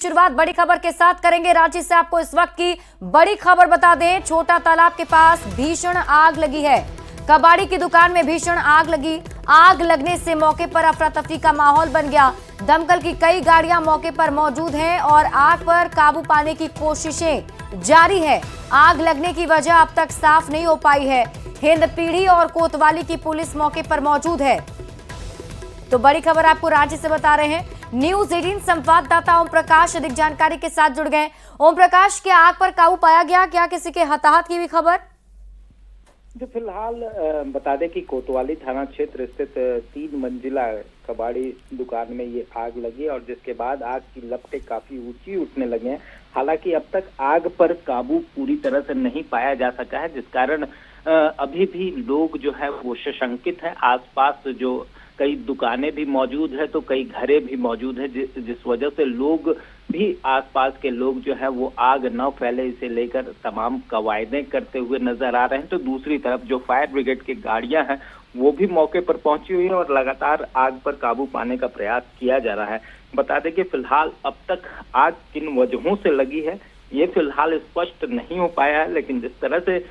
शुरुआत बड़ी खबर के साथ करेंगे। रांची से आपको इस वक्त की बड़ी खबर बता दें, छोटा तालाब के पास भीषण आग लगी है। कबाड़ी की दुकान में भीषण आग लगी। आग लगने से मौके पर अफरा तफरी का माहौल बन गया। दमकल की कई गाड़ियां मौके पर मौजूद हैं और आग पर काबू पाने की कोशिशें जारी है। आग लगने की वजह अब तक साफ नहीं हो पाई है। हिंदपीढ़ी और कोतवाली की पुलिस मौके पर मौजूद है। तो बड़ी खबर आपको रांची से बता रहे हैं। न्यूज 18 संवाददाता ओम प्रकाश अधिक जानकारी के साथ जुड़ गए। ओम प्रकाश, क्या आग पर काबू पाया गया? क्या किसी के हताहत की भी खबर? जो फिलहाल बता दें कि कोतवाली थाना क्षेत्र स्थित 3 मंजिला कबाड़ी दुकान में ये आग लगी और जिसके बाद आग की लपटें काफी ऊंची उठने लगे हैं। हालांकि अब तक आग पर काबू पूरी तरह से नहीं पाया जा सका है, जिस कारण अभी भी लोग जो है वो सशंकित है। आसपास जो कई दुकानें भी मौजूद है तो कई घरें भी मौजूद है, जिस वजह से लोग भी आसपास के लोग जो है वो आग न फैले इसे लेकर तमाम कवायदें करते हुए नजर आ रहे हैं। तो दूसरी तरफ जो फायर ब्रिगेड की गाड़ियां हैं वो भी मौके पर पहुंची हुई हैं और लगातार आग पर काबू पाने का प्रयास किया जा रहा है। बता दें कि फिलहाल अब तक आग किन वजहों से लगी है ये फिलहाल स्पष्ट नहीं हो पाया है, लेकिन जिस तरह से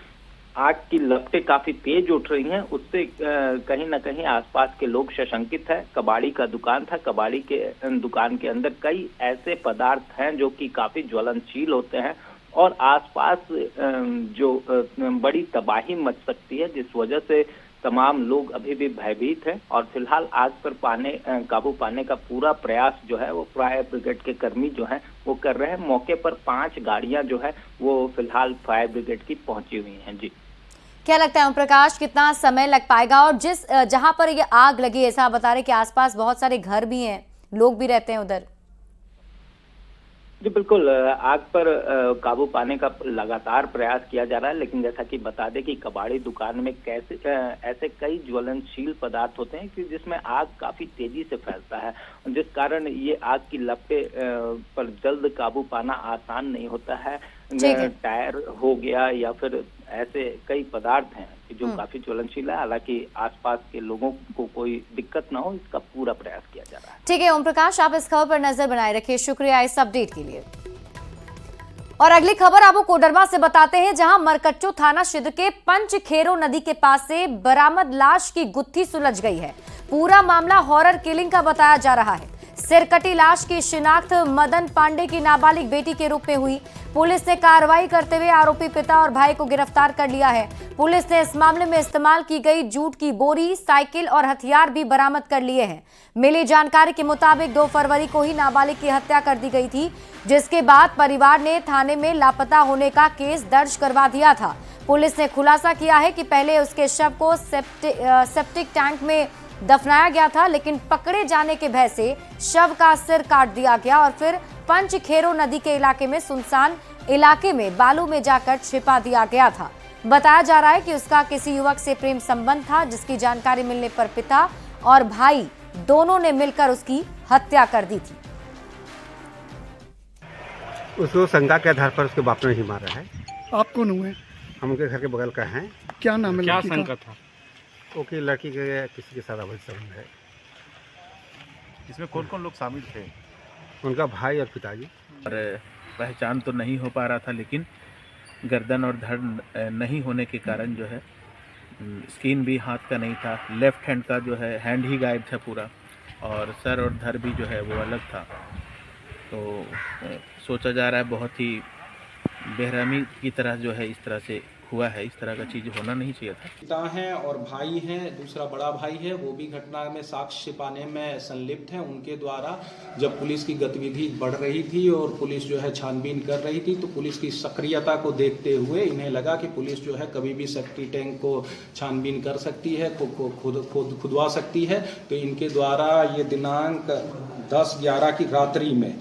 आग की लपटें काफी तेज उठ रही हैं उससे कहीं ना कहीं आसपास के लोग सशंकित है। कबाड़ी का दुकान था, कबाड़ी के दुकान के अंदर कई ऐसे पदार्थ हैं जो कि काफी ज्वलनशील होते हैं और आसपास जो बड़ी तबाही मच सकती है, जिस वजह से तमाम लोग अभी भी भयभीत हैं और फिलहाल आग पर काबू पाने का पूरा प्रयास जो है वो फायर ब्रिगेड के कर्मी जो हैं वो कर रहे हैं। मौके पर 5 गाड़ियां जो है वो फिलहाल फायर ब्रिगेड की पहुंची हुई हैं। जी, क्या लगता है ओम प्रकाश, कितना समय लग पाएगा? और जहां पर ये आग लगी, ऐसा आप बता रहे कि आसपास बहुत सारे घर भी हैं, लोग भी रहते हैं उधर? जी बिल्कुल, आग पर काबू पाने का लगातार प्रयास किया जा रहा है, लेकिन जैसा कि बता दें कि कबाड़ी दुकान में ऐसे कई ज्वलनशील पदार्थ होते हैं कि जिसमें आग काफी तेजी से फैलता है, जिस कारण ये आग की लपटें पर जल्द काबू पाना आसान नहीं होता है। टायर हो गया या फिर ऐसे कई पदार्थ हैं जो काफी ज्वलनशील है। हालांकि आसपास के लोगों को कोई दिक्कत ना हो इसका पूरा प्रयास किया जा रहा है। ठीक है ओम प्रकाश, आप इस खबर पर नजर बनाए रखिए। शुक्रिया इस अपडेट के लिए। और अगली खबर आपको कोडरमा से बताते हैं, जहां मरकच्चो थाना क्षेत्र के पंचखेरो नदी के पास से बरामद लाश की गुत्थी सुलझ गई है। पूरा मामला हॉरर किलिंग का बताया जा रहा है। सिरकटी लाश की शिनाख्त मदन पांडे की नाबालिग बेटी के रूप में हुई। पुलिस ने कार्रवाई करते हुए आरोपी पिता और भाई को गिरफ्तार कर लिया है। पुलिस ने इस मामले में इस्तेमाल की गई जूट की बोरी, साइकिल और हथियार भी बरामद कर लिए हैं। मिली जानकारी के मुताबिक 2 फरवरी को ही नाबालिग की हत्या कर दी गई थी, जिसके बाद परिवार ने थाने में लापता होने का केस दर्ज करवा दिया था। पुलिस ने खुलासा किया है कि पहले उसके शव को सेप्टिक टैंक में दफनाया गया था, लेकिन पकड़े जाने के भय से शव का सिर काट दिया गया और फिर पंचखेरो नदी के इलाके में सुनसान इलाके में बालू में जाकर छिपा दिया गया था। बताया जा रहा है कि उसका किसी युवक से प्रेम संबंध था, जिसकी जानकारी मिलने पर पिता और भाई दोनों ने मिलकर उसकी हत्या कर दी थी। उसको शंका के आधार पर उसके बाप ने ही मारा है। आप कौन हुए? हम उनके घर के बगल का हैं। क्या नाम है? क्या शंका था? ओके, लड़की के किसी के साथ अवैध संबंध है। इसमें कौन कौन लोग शामिल थे? उनका भाई और पिताजी। और पहचान तो नहीं हो पा रहा था, लेकिन गर्दन और धड़ नहीं होने के कारण जो है स्किन भी हाथ का नहीं था, लेफ्ट हैंड का जो है हैंड ही गायब था पूरा, और सर और धड़ भी जो है वो अलग था। तो सोचा जा रहा है बहुत ही बेरहमी की तरह जो है इस तरह से हुआ है। इस तरह का चीज़ होना नहीं चाहिए था। पिता हैं और भाई हैं, दूसरा बड़ा भाई है, वो भी घटना में साक्ष्य छिपाने में संलिप्त हैं। उनके द्वारा जब पुलिस की गतिविधि बढ़ रही थी और पुलिस जो है छानबीन कर रही थी, तो पुलिस की सक्रियता को देखते हुए इन्हें लगा कि पुलिस जो है कभी भी सेप्टिक टैंक को छानबीन कर सकती है, खुदवा सकती है। तो इनके द्वारा ये दिनांक 10/11 की रात्रि में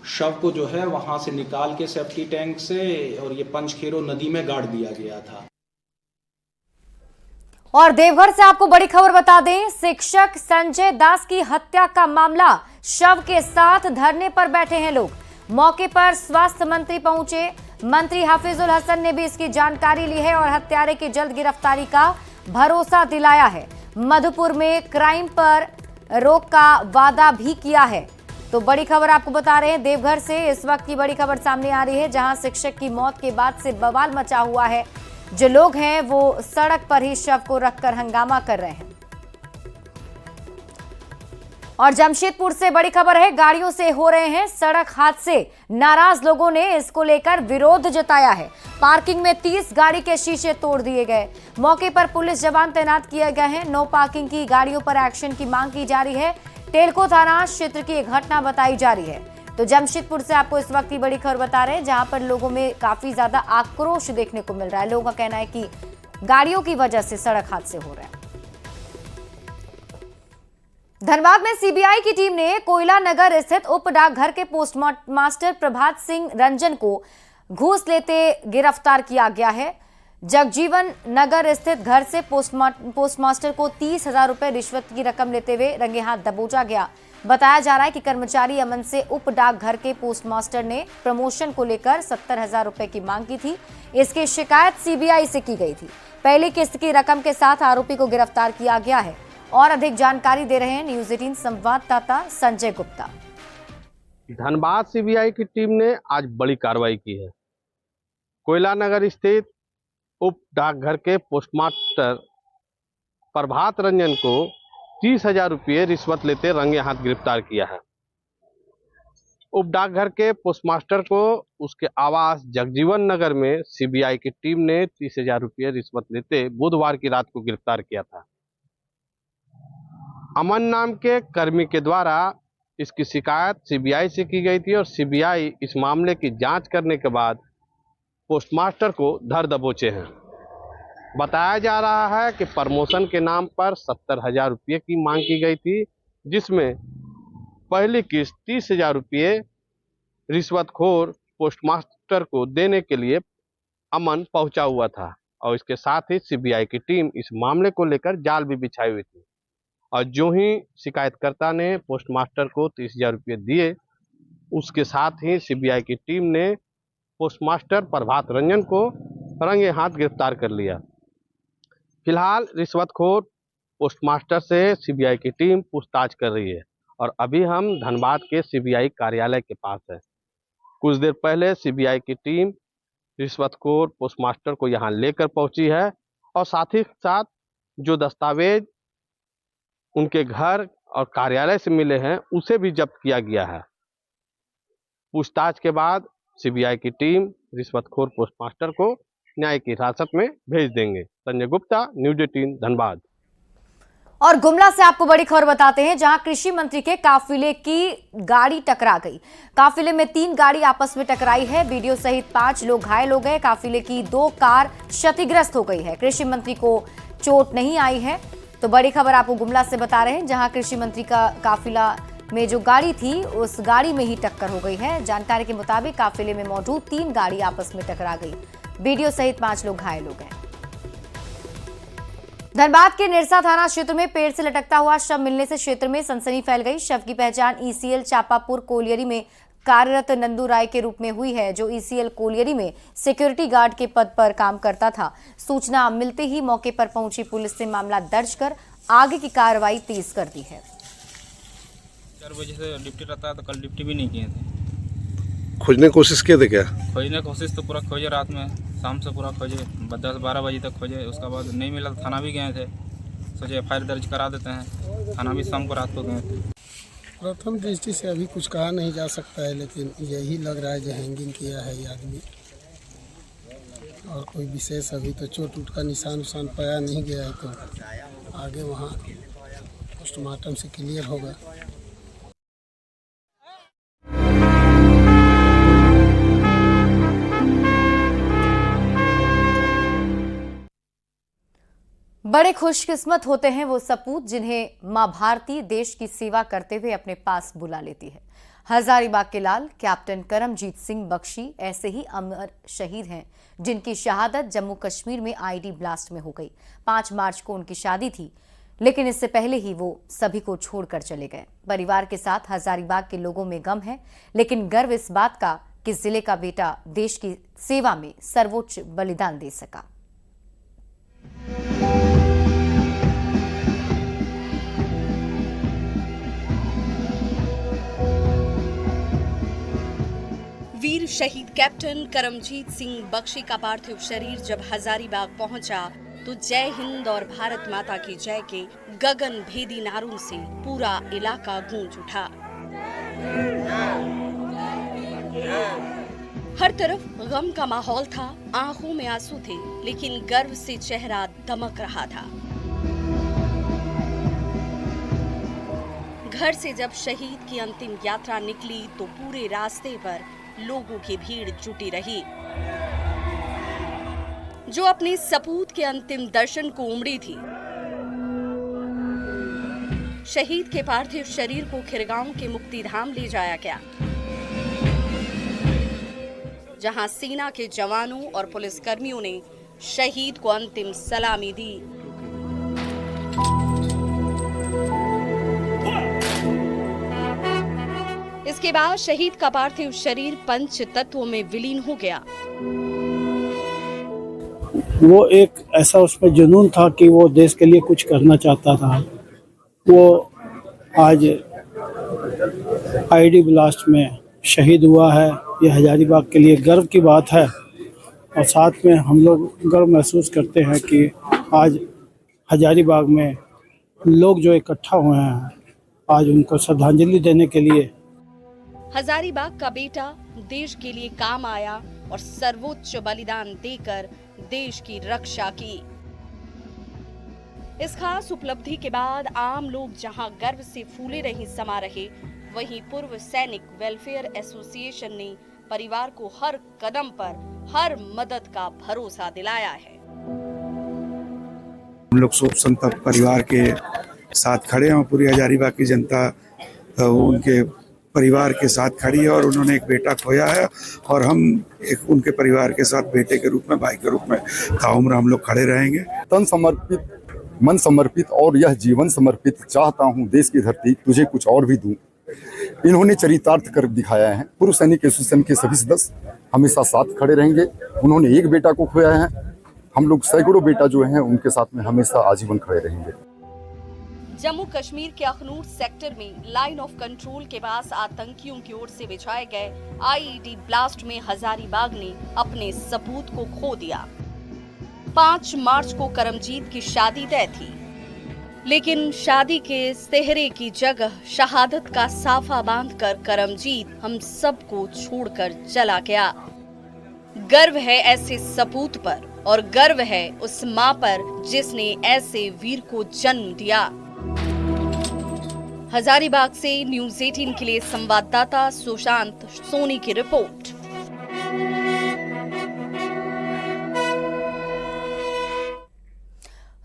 शव को जो है वहां से निकाल के सेफ्टी टैंक से और ये पंचखेरो नदी में गाड़ दिया गया था। और देवघर से आपको बड़ी खबर बता दें, शिक्षक संजय दास की हत्या का मामला, शव के साथ धरने पर बैठे हैं लोग। मौके पर स्वास्थ्य मंत्री पहुंचे। मंत्री हाफिजुल हसन ने भी इसकी जानकारी ली है और हत्यारे की जल्द गिरफ्तारी का भरोसा दिलाया है। मधुपुर में क्राइम पर रोक का वादा भी किया है। तो बड़ी खबर आपको बता रहे हैं देवघर से इस वक्त की बड़ी खबर सामने आ रही है, जहां शिक्षक की मौत के बाद से बवाल मचा हुआ है। जो लोग हैं वो सड़क पर ही शव को रखकर हंगामा कर रहे हैं। और जमशेदपुर से बड़ी खबर है, गाड़ियों से हो रहे हैं सड़क हादसे। नाराज लोगों ने इसको लेकर विरोध जताया है। पार्किंग में 30 गाड़ी के शीशे तोड़ दिए गए। मौके पर पुलिस जवान तैनात किए गए हैं। नो पार्किंग की गाड़ियों पर एक्शन की मांग की जा रही है। टेलको थाना क्षेत्र की एक घटना बताई जा रही है। तो जमशेदपुर से आपको इस वक्त की बड़ी खबर बता रहे हैं, जहां पर लोगों में काफी ज्यादा आक्रोश देखने को मिल रहा है। लोगों का कहना है कि गाड़ियों की वजह से सड़क हादसे हो रहे हैं। धनबाद में सीबीआई की टीम ने कोयला नगर स्थित उप डाकघर के पोस्टमास्टर प्रभात सिंह रंजन को घूस लेते गिरफ्तार किया गया है। जगजीवन नगर स्थित घर से पोस्टमास्टर को 30,000 रुपए रिश्वत की रकम लेते हुए रंगे हाथ दबोचा गया। बताया जा रहा है कि कर्मचारी अमन से उप डाकघर के पोस्टमास्टर ने प्रमोशन को लेकर 70,000 रुपए की मांग की थी। इसकी शिकायत सीबीआई से की गई थी। पहली किस्त की रकम के साथ आरोपी को गिरफ्तार किया गया है। और अधिक जानकारी दे रहे हैं न्यूज़ 18 संवाददाता संजय गुप्ता। धनबाद सीबीआई की टीम ने आज बड़ी कार्रवाई की है। कोयला नगर स्थित उप डाकघर के पोस्टमास्टर प्रभात रंजन को 30,000 रुपये रिश्वत लेते रंगे हाथ गिरफ्तार किया है। उप डाकघर के पोस्टमास्टर को उसके आवास जगजीवन नगर में सीबीआई की टीम ने 30,000 रुपये रिश्वत लेते बुधवार की रात को गिरफ्तार किया था। अमन नाम के कर्मी के द्वारा इसकी शिकायत सीबीआई से की गई थी और सीबीआई इस मामले की जांच करने के बाद पोस्टमास्टर को धर दबोचे हैं। बताया जा रहा है कि प्रमोशन के नाम पर 70,000 रुपये की मांग की गई थी, जिसमें पहली किस्त 30,000 रुपये रिश्वतखोर पोस्टमास्टर को देने के लिए अमन पहुंचा हुआ था और इसके साथ ही सीबीआई की टीम इस मामले को लेकर जाल भी बिछाई हुई थी। और जो ही शिकायतकर्ता ने पोस्टमास्टर को 30,000 रुपये दिए, उसके साथ ही सीबीआई की टीम ने पोस्टमास्टर प्रभात रंजन को रंगे हाथ गिरफ्तार कर लिया। फिलहाल रिश्वतखोर पोस्टमास्टर से सीबीआई की टीम पूछताछ कर रही है और अभी हम धनबाद के सीबीआई कार्यालय के पास है। कुछ देर पहले सीबीआई की टीम रिश्वतखोर पोस्टमास्टर को यहाँ लेकर पहुंची है और साथ ही साथ जो दस्तावेज उनके घर और कार्यालय से मिले हैं उसे भी जब्त किया गया है। पूछताछ के बाद सीबीआई की टीम रिश्वतखोर पोस्टमास्टर को न्याय की हिरासत में भेज देंगे। संजय गुप्ता, न्यूज़ 18 धनबाद। और गुमला से आपको बड़ी खबर बताते हैं, जहां कृषि मंत्री के काफिले की गाड़ी टकरा गई। काफिले में 3 गाड़ी आपस में टकराई है। बीडीओ सहित 5 लोग घायल हो गए। काफिले की 2 कार क्षतिग्रस्त हो गई है। कृषि मंत्री को चोट नहीं आई है। तो बड़ी खबर आपको गुमला से बता रहे हैं, जहां कृषि मंत्री का काफिला में जो गाड़ी थी उस गाड़ी में ही टक्कर हो गई है। जानकारी के मुताबिक काफिले में मौजूद 3 गाड़ी आपस में टकरा गई। बीडीओ सहित 5 लोग घायल हो गए। धनबाद के निरसा थाना क्षेत्र में पेड़ से लटकता हुआ शव मिलने से क्षेत्र में सनसनी फैल गई। शव की पहचान ईसीएल चापापुर कोलियरी में कार्यरत नंदू राय के रूप में हुई है, जो ईसीएल कोलियरी में सिक्योरिटी गार्ड के पद पर काम करता था। सूचना मिलते ही मौके पर पहुंची पुलिस ने मामला दर्ज कर आगे की कार्रवाई तेज कर दी है। 4 बजे से डिप्टी रहता है, तो कल डिप्टी भी नहीं किए थे। खोजने की कोशिश किए थे क्या? खोजने की कोशिश तो पूरा खोजे, रात में शाम से पूरा खोजे, 10-12 बजे तक खोजे। उसके बाद नहीं मिला, थाना भी गए थे। सोचे एफआईआर दर्ज करा देते हैं। थाना भी शाम को रात को गए थे। प्रथम दृष्टि से अभी कुछ कहा नहीं जा सकता है, लेकिन यही लग रहा है जो हैंगिंग किया है ये आदमी। और कोई विशेष अभी तो चोट उट का निशान पाया नहीं गया है, तो आगे वहाँ पोस्टमार्टम से क्लियर होगा। बड़े खुशकिस्मत होते हैं वो सपूत जिन्हें मां भारती देश की सेवा करते हुए अपने पास बुला लेती है। हजारीबाग के लाल कैप्टन करमजीत सिंह बख्शी ऐसे ही अमर शहीद हैं, जिनकी शहादत जम्मू कश्मीर में आईडी ब्लास्ट में हो गई। 5 मार्च को उनकी शादी थी, लेकिन इससे पहले ही वो सभी को छोड़कर चले गए। परिवार के साथ हजारीबाग के लोगों में गम है, लेकिन गर्व इस बात का कि जिले का बेटा देश की सेवा में सर्वोच्च बलिदान दे सका। वीर शहीद कैप्टन करमजीत सिंह बख्शी का पार्थिव शरीर जब हजारीबाग पहुंचा तो जय हिंद और भारत माता की जय के गगन भेदी नारों से पूरा इलाका गूंज उठा। हर तरफ गम का माहौल था, आंखों में आंसू थे, लेकिन गर्व से चेहरा दमक रहा था। घर से जब शहीद की अंतिम यात्रा निकली तो पूरे रास्ते पर लोगों की भीड़ जुटी रही, जो अपने सपूत के अंतिम दर्शन को उमड़ी थी। शहीद के पार्थिव शरीर को खिरगांव के मुक्तिधाम ले जाया गया, जहां सेना के जवानों और पुलिसकर्मियों ने शहीद को अंतिम सलामी दी। इसके बाद शहीद का पार्थिव शरीर पंच तत्वों में विलीन हो गया। वो एक ऐसा उसमें जुनून था कि वो देश के लिए कुछ करना चाहता था। वो आज आईडी ब्लास्ट में शहीद हुआ है। ये हजारीबाग के लिए गर्व की बात है और साथ में हम लोग गर्व महसूस करते हैं कि आज हजारीबाग में लोग जो इकट्ठा हुए हैं आज उनको श्रद्धांजलि देने के लिए। हजारीबाग का बेटा देश के लिए काम आया और सर्वोच्च बलिदान देकर देश की रक्षा की। इस खास उपलब्धि के बाद आम लोग जहां गर्व से फूले नहीं समा रहे, वहीं पूर्व सैनिक वेलफेयर एसोसिएशन ने परिवार को हर कदम पर हर मदद का भरोसा दिलाया है। हम लोग शोक संतप्त परिवार के साथ खड़े हैं। पूरी हजारीबाग की जनता उनके परिवार के साथ खड़ी है और उन्होंने एक बेटा खोया है और हम एक उनके परिवार के साथ बेटे के रूप में, भाई के रूप में ताउम्र हम लोग खड़े रहेंगे। तन समर्पित, मन समर्पित और यह जीवन समर्पित, चाहता हूं देश की धरती तुझे कुछ और भी दूं। इन्होंने चरितार्थ कर दिखाया है। पूर्व सैनिक एसोसिएशन के सभी सदस्य हमेशा साथ खड़े रहेंगे। उन्होंने एक बेटा को खोया है, हम लोग सैकड़ों बेटा जो हैं उनके साथ में हमेशा आजीवन खड़े रहेंगे। जम्मू कश्मीर के अखनूर सेक्टर में लाइन ऑफ कंट्रोल के पास आतंकियों की ओर से बिछाए गए आईईडी ब्लास्ट में हजारीबाग ने अपने सपूत को खो दिया। 5 मार्च को करमजीत की शादी तय थी, लेकिन शादी के सेहरे की जगह शहादत का साफा बांधकर करमजीत हम सबको छोड़कर चला गया। गर्व है ऐसे सपूत पर और गर्व है उस मां पर जिसने ऐसे वीर को जन्म दिया। हजारीबाग से न्यूज़ 18 के लिए संवाददाता सुशांत सोनी की रिपोर्ट।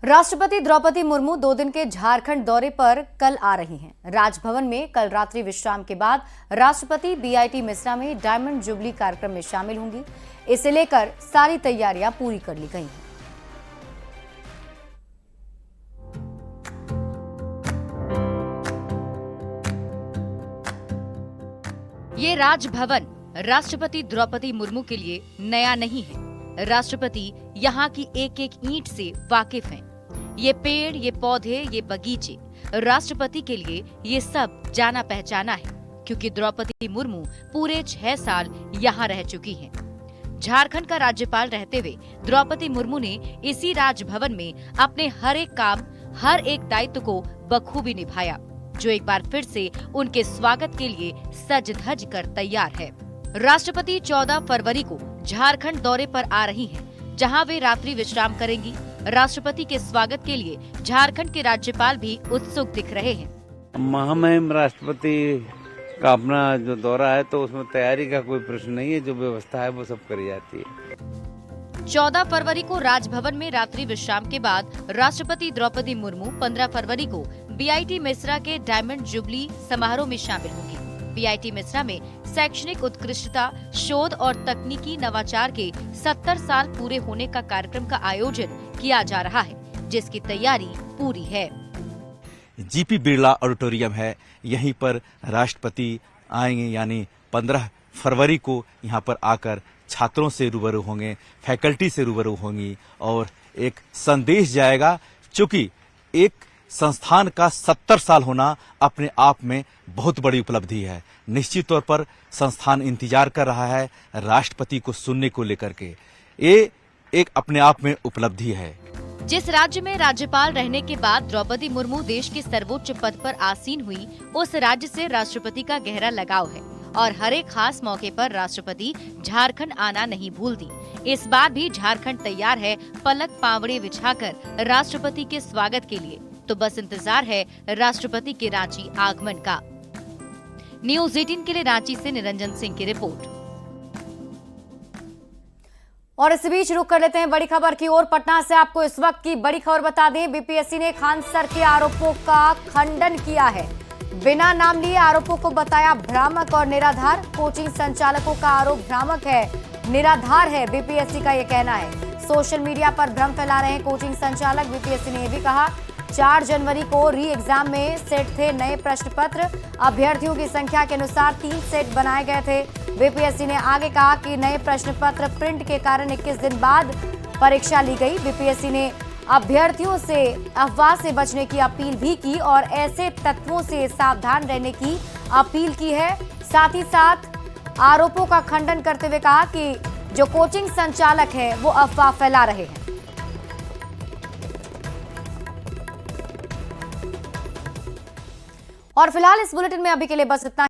राष्ट्रपति द्रौपदी मुर्मू 2 दिन के झारखंड दौरे पर कल आ रही हैं। राजभवन में कल रात्रि विश्राम के बाद राष्ट्रपति बीआईटी मिश्रा में डायमंड जुबली कार्यक्रम में शामिल होंगी। इसे लेकर सारी तैयारियां पूरी कर ली गई हैं। ये राजभवन राष्ट्रपति द्रौपदी मुर्मू के लिए नया नहीं है। राष्ट्रपति यहाँ की एक एक ईंट से वाकिफ हैं। ये पेड़, ये पौधे, ये बगीचे, राष्ट्रपति के लिए ये सब जाना पहचाना है, क्योंकि द्रौपदी मुर्मू पूरे 6 साल यहाँ रह चुकी हैं। झारखंड का राज्यपाल रहते हुए द्रौपदी मुर्मू ने इसी राजभवन में अपने हर एक काम, हर एक दायित्व को बखूबी निभाया, जो एक बार फिर से उनके स्वागत के लिए सज धज कर तैयार है। राष्ट्रपति 14 फरवरी को झारखंड दौरे पर आ रही हैं, जहां वे रात्रि विश्राम करेंगी। राष्ट्रपति के स्वागत के लिए झारखंड के राज्यपाल भी उत्सुक दिख रहे हैं। महामहिम राष्ट्रपति का अपना जो दौरा है तो उसमें तैयारी का कोई प्रश्न नहीं है, जो व्यवस्था है वो सब करी जाती है। 14 फरवरी को राजभवन में रात्रि विश्राम के बाद राष्ट्रपति द्रौपदी मुर्मू 15 फरवरी को बीआईटी मिश्रा के डायमंड जुबली समारोह में शामिल होंगी। बीआईटी मिश्रा में शैक्षणिक उत्कृष्टता, शोध और तकनीकी नवाचार के 70 साल पूरे होने का कार्यक्रम का आयोजन किया जा रहा है, जिसकी तैयारी पूरी है। जीपी बिरला ऑडिटोरियम है, यहीं पर राष्ट्रपति आएंगे, यानी 15 फरवरी को यहाँ पर आकर छात्रों से रूबरू होंगे, फैकल्टी से रूबरू होंगी और एक संदेश जाएगा, चूंकि एक संस्थान का 70 साल होना अपने आप में बहुत बड़ी उपलब्धि है। निश्चित तौर पर संस्थान इंतजार कर रहा है राष्ट्रपति को सुनने को लेकर के। ये एक अपने आप में उपलब्धि है। जिस राज्य में राज्यपाल रहने के बाद द्रौपदी मुर्मू देश के सर्वोच्च पद पर आसीन हुई, उस राज्य से राष्ट्रपति का गहरा लगाव है और हर एक खास मौके पर राष्ट्रपति झारखंड आना नहीं भूलती। इस बार भी झारखंड तैयार है पलक पावड़े बिछाकर राष्ट्रपति के स्वागत के लिए। तो बस इंतजार है राष्ट्रपति के रांची आगमन का। न्यूज़ 18 के लिए रांची से निरंजन सिंह की रिपोर्ट। और इस बीच रुक कर लेते हैं बड़ी खबर की ओर। पटना से आपको इस वक्त की बड़ी खबर बता दें, बीपीएससी ने खान सर के आरोपों का खंडन किया है। बिना नाम लिए आरोपों को बताया भ्रामक और निराधार। कोचिंग संचालकों का आरोप भ्रामक है, निराधार है, बीपीएससी का यह कहना है। सोशल मीडिया पर भ्रम फैला रहे हैं कोचिंग संचालक। बीपीएससी ने यह भी कहा 4 जनवरी को री एग्जाम में सेट थे नए प्रश्न पत्र। अभ्यर्थियों की संख्या के अनुसार 3 सेट बनाए गए थे। बीपीएससी ने आगे कहा कि नए प्रश्न पत्र प्रिंट के कारण 21 दिन बाद परीक्षा ली गई। बीपीएससी ने अभ्यर्थियों से अफवाह से बचने की अपील भी की और ऐसे तत्वों से सावधान रहने की अपील की है। साथ ही साथ आरोपों का खंडन करते हुए कहा कि जो कोचिंग संचालक हैं वो अफवाह फैला रहे हैं। और फिलहाल इस बुलेटिन में अभी के लिए बस इतना।